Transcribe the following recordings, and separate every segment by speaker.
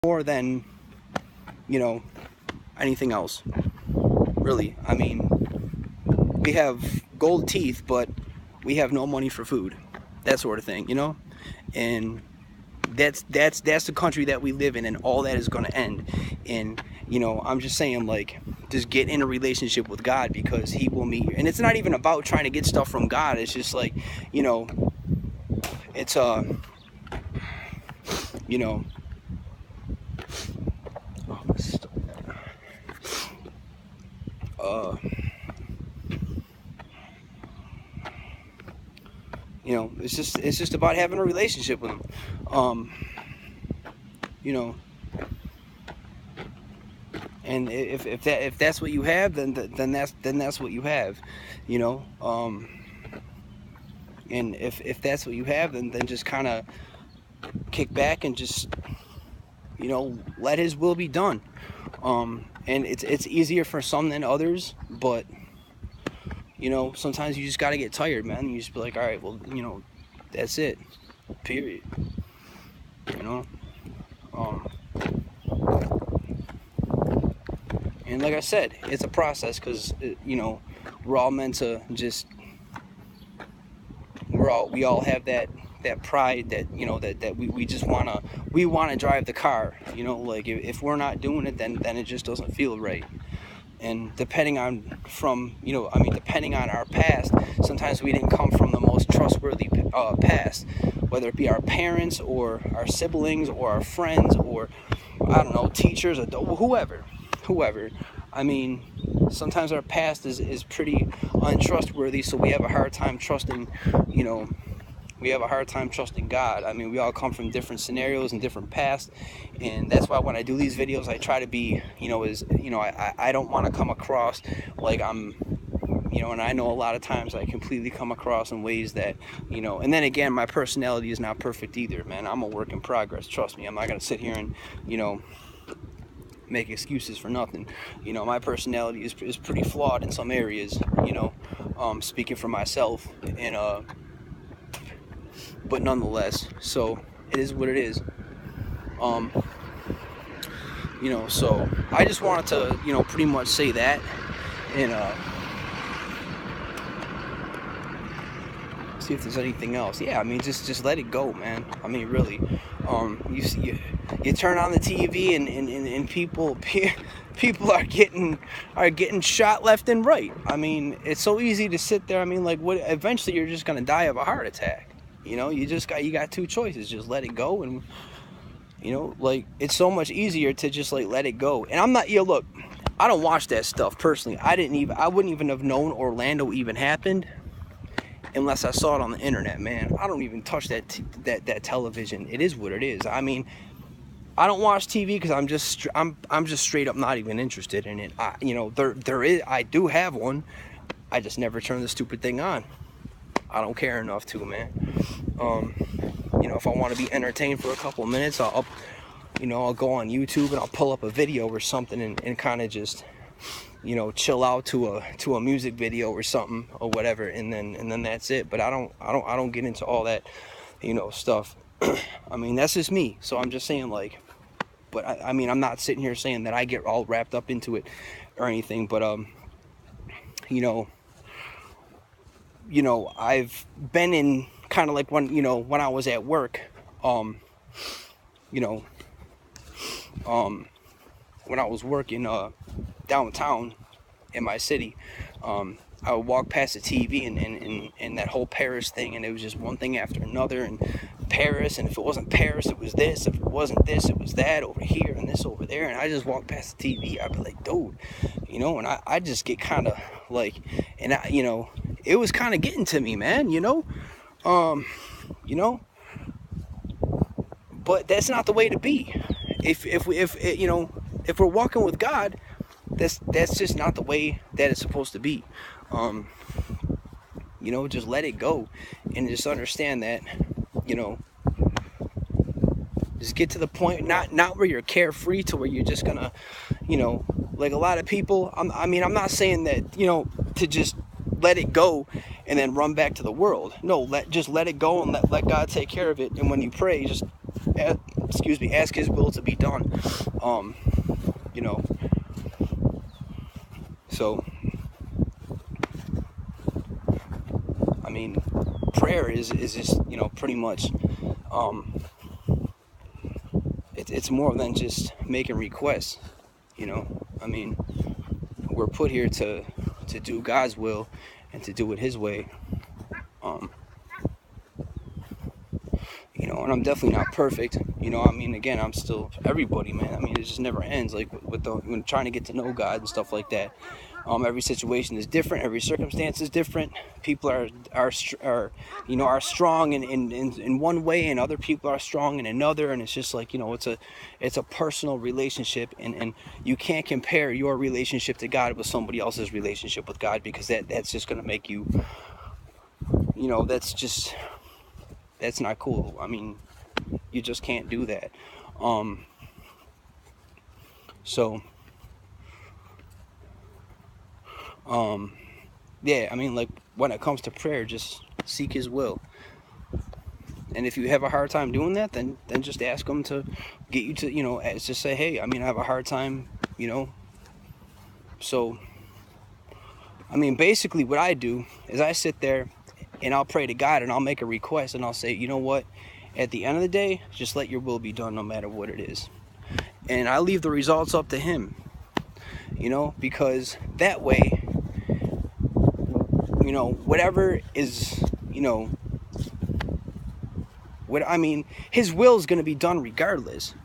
Speaker 1: more than, you know, anything else. Really. I mean, we have gold teeth, but we have no money for food. That sort of thing, you know? And that's the country that we live in, and all that is going to end. And I'm just saying, like, just get in a relationship with God, because he will meet you. And it's not even about trying to get stuff from God. It's just like, it's you know it's just about having a relationship with him. And if that's what you have, then that's what you have, and if that's what you have, then just kind of kick back and just let his will be done. And it's easier for some than others, but sometimes you just got to get tired, man. You just be like, all right, well, that's it, period. And like I said, it's a process, because we're all meant to just, we all have that pride that that we just want to drive the car. Like, if we're not doing it, then it just doesn't feel right. And depending on our past, sometimes we didn't come from the most trustworthy past, whether it be our parents or our siblings or our friends or, I don't know, teachers or whoever. I mean, sometimes our past is pretty untrustworthy, so we have a hard time trusting, God. I mean, we all come from different scenarios and different pasts, and that's why when I do these videos, I try to be, I don't want to come across like I'm, and I know a lot of times I completely come across in ways that, and then again, my personality is not perfect either, man. I'm a work in progress, trust me. I'm not going to sit here and, make excuses for nothing. My personality is pretty flawed in some areas, speaking for myself, and but nonetheless, so it is what it is. So I just wanted to, pretty much say that, and see if there's anything else. Yeah, I mean, just let it go, man. I mean, really. You turn on the TV and people are getting shot left and right. I mean, it's so easy to sit there. I mean, like, what? Eventually, you're just gonna die of a heart attack. You got two choices. Just let it go, and like, it's so much easier to just like let it go. And I'm not. Look, I don't watch that stuff personally. I wouldn't even have known Orlando even happened unless I saw it on the internet, man. I don't even touch that television. It is what it is. I mean, I don't watch TV because I'm just straight up not even interested in it. I do have one. I just never turn the stupid thing on. I don't care enough to, man. If I want to be entertained for a couple of minutes, I'll go on YouTube and I'll pull up a video or something and kind of just, chill out to a music video or something or whatever, and then that's it. But I don't get into all that, stuff. I mean, that's just me. So I'm just saying, like, but I mean, I'm not sitting here saying that I get all wrapped up into it or anything, but I've been in kind of like when I was at work, when I was working downtown in my city, I would walk past the TV and that whole Paris thing, and it was just one thing after another, and Paris, and if it wasn't Paris, it was this, if it wasn't this, it was that over here and this over there, and I just walked past the TV. I'd be like, dude, and I just get kind of like, and it was kind of getting to me, man, but that's not the way to be. If we're walking with God, that's just not the way that it's supposed to be. Just let it go and just understand that, just get to the point, not where you're carefree to where you're just gonna, like a lot of people, I'm not saying that, to just let it go and then run back to the world. No, just let it go and let God take care of it. And when you pray, just ask his will to be done. You know, so I mean, prayer is just, you know, pretty much, it's more than just making requests. You know, I mean, we're put here to do God's will and to do it His way. You know, and I'm definitely not perfect. You know, I mean, again, I'm still everybody, man. I mean, it just never ends. Like when trying to get to know God and stuff like that. Every situation is different. Every circumstance is different. People are you know, are strong in one way, and other people are strong in another. And it's just like, you know, it's a personal relationship, and you can't compare your relationship to God with somebody else's relationship with God, because that's just gonna make you, you know, that's not cool. I mean, you just can't do that. Yeah, I mean, like, when it comes to prayer, just seek His will. And if you have a hard time doing that, then just ask Him to get you to, you know, just say, hey, I mean, I have a hard time, you know. So, I mean, basically what I do is I sit there and I'll pray to God, and I'll make a request, and I'll say, you know what, at the end of the day, just let your will be done no matter what it is. And I leave the results up to Him, you know, because that way, you know, whatever is, you know, His will is going to be done regardless.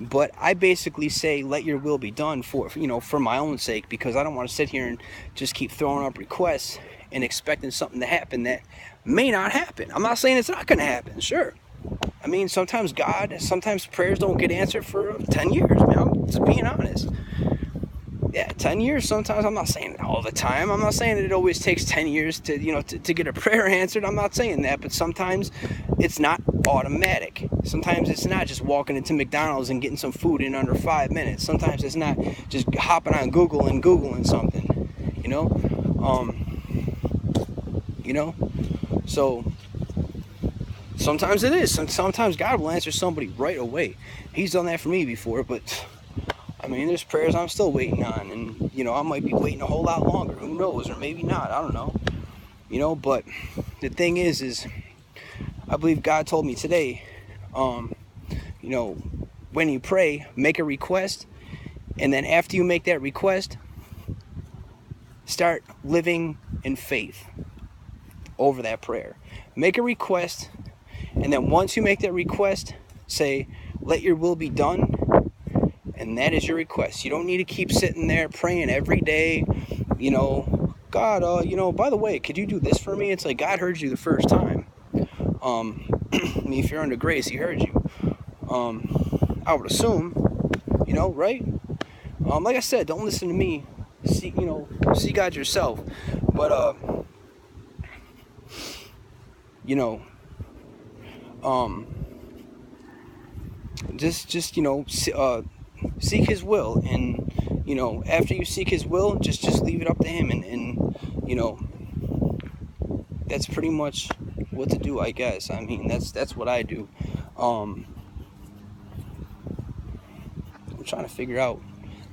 Speaker 1: But I basically say, let your will be done for, you know, for my own sake, because I don't want to sit here and just keep throwing up requests and expecting something to happen that may not happen. I'm not saying it's not going to happen, sure. I mean, sometimes prayers don't get answered for 10 years, man. I'm just being honest. Yeah, 10 years sometimes. I'm not saying it all the time. I'm not saying that it always takes 10 years to, you know, to get a prayer answered. I'm not saying that, but sometimes it's not automatic. Sometimes it's not just walking into McDonald's and getting some food in under 5 minutes. Sometimes it's not just hopping on Google and Googling something, you know? You know? So sometimes it is. Sometimes God will answer somebody right away. He's done that for me before, but I mean, there's prayers I'm still waiting on, and, you know, I might be waiting a whole lot longer. Who knows? Or maybe not. I don't know. You know, but the thing is I believe God told me today, you know, when you pray, make a request, and then after you make that request, start living in faith over that prayer. Make a request, and then once you make that request, say, let your will be done. And that is your request. You don't need to keep sitting there praying every day, you know, God, you know, by the way, could you do this for me? It's like, God heard you the first time. I mean, if you're under grace, He heard you. I would assume, you know, right? Like I said, don't listen to me. See God yourself. But, you know, just, you know, seek His will, and, you know, after you seek His will, just leave it up to Him, and you know, that's pretty much what to do, I guess. I mean, that's what I do. I'm trying to figure out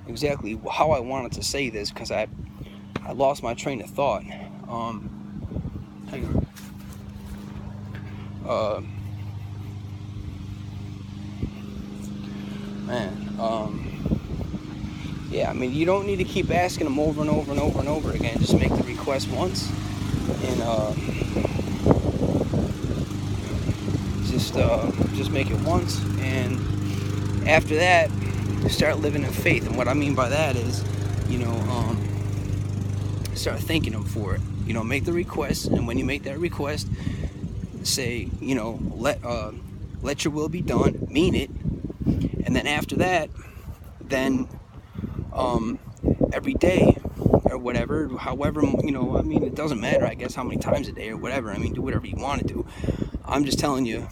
Speaker 1: exactly how I wanted to say this, because I lost my train of thought. Hang on. Yeah, I mean, you don't need to keep asking Him over and over and over and over again. Just make the request once, and just make it once, and after that, start living in faith. And what I mean by that is, you know, start thanking Him for it. You know, make the request, and when you make that request, say, you know, let your will be done, mean it, and then after that, then every day or whatever, however, you know, I mean, it doesn't matter, I guess, how many times a day or whatever. I mean, do whatever you want to do. I'm just telling you,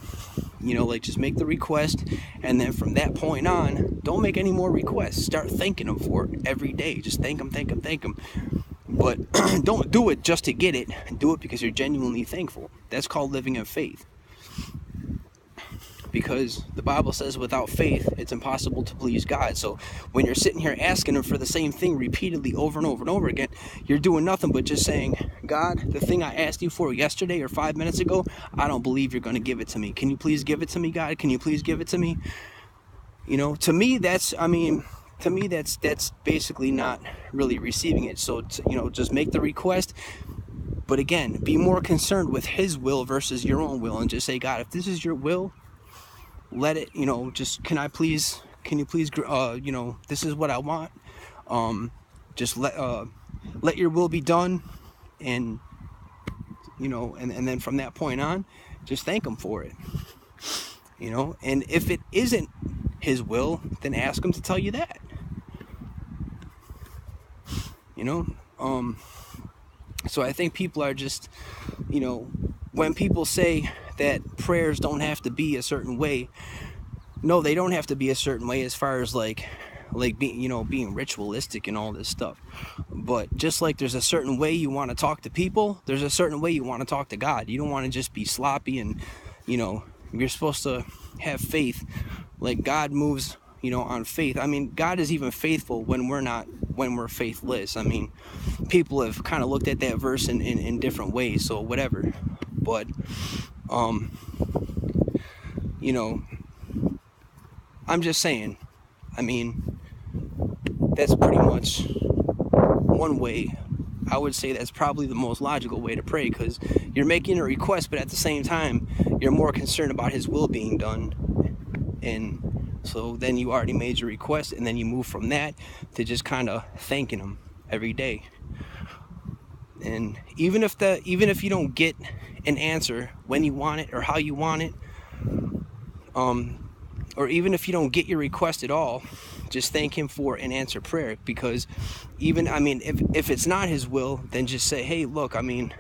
Speaker 1: you know, like, just make the request, and then from that point on, don't make any more requests. Start thanking Him for it every day. Just thank Him. But don't do it just to get it. Do it because you're genuinely thankful. That's called living in faith. because the Bible says without faith it's impossible to please God. So when you're sitting here asking him for the same thing repeatedly over and over and over again, you're doing nothing but just saying, God, the thing I asked you for yesterday or 5 minutes ago, I don't believe you're going to give it to me. Can you please give it to me, God? Can you please give it to me? You know, to me that's basically not really receiving it. So you know, just make the request, but again, be more concerned with his will versus your own will, and just say, God, if this is your will, let it, you know, just can you please you know, this is what I want. Just let your will be done. And you know, and then from that point on, just thank him for it. You know, and if it isn't his will, then ask him to tell you that. You know, so I think people are just, you know, when people say that prayers don't have to be a certain way, no, they don't have to be a certain way as far as like being, you know, being ritualistic and all this stuff. But just like there's a certain way you want to talk to people, there's a certain way you want to talk to God. You don't want to just be sloppy, and you know, you're supposed to have faith. Like God moves, you know, on faith. I mean, God is even faithful when we're faithless. I mean, people have kind of looked at that verse in different ways, so whatever. But you know, I'm just saying, I mean, that's pretty much one way. I would say that's probably the most logical way to pray, because you're making a request, but at the same time you're more concerned about his will being done. And so then you already made your request, and then you move from that to just kind of thanking him every day. And even if you don't get an answer when you want it or how you want it, or even if you don't get your request at all, just thank him for an answered prayer. Because even, I mean, if it's not his will, then just say, hey, look, I mean,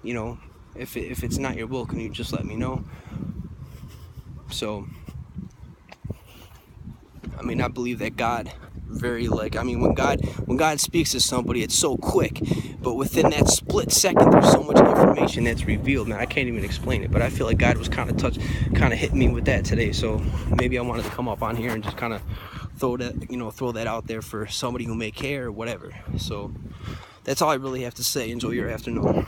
Speaker 1: you know, if it's not your will, can you just let me know? So I mean, I believe that God when God speaks to somebody, it's so quick, but within that split second there's so much information that's revealed, man. I can't even explain it, but I feel like God was kind of hitting me with that today. So maybe I wanted to come up on here and just kind of throw that out there for somebody who may care or whatever. So that's all I really have to say. Enjoy your afternoon.